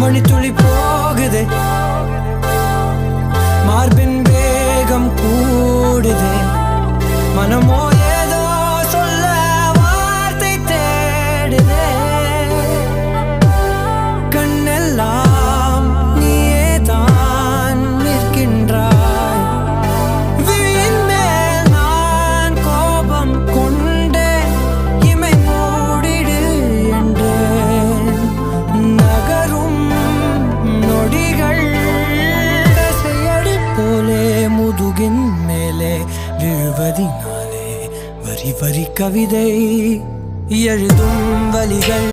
மணித்துளி போகுதே, மார்பின் வேகம் கூடுதே, மனமோ ஏதோ சொல்ல வார்த்தை தேடுதே. கண்ணெல்லாம் நீயே தான் நிற்கின்றாய், விழியின் மேல் நான் கோபம் கொண்டே இமை மூடிடு என்றேன். நகரும் நொடிகள் தசையடி போலே முதுகின் மேலே விழுவதினாலே வரி வரி கவிதை எழுதும் வலிகள்.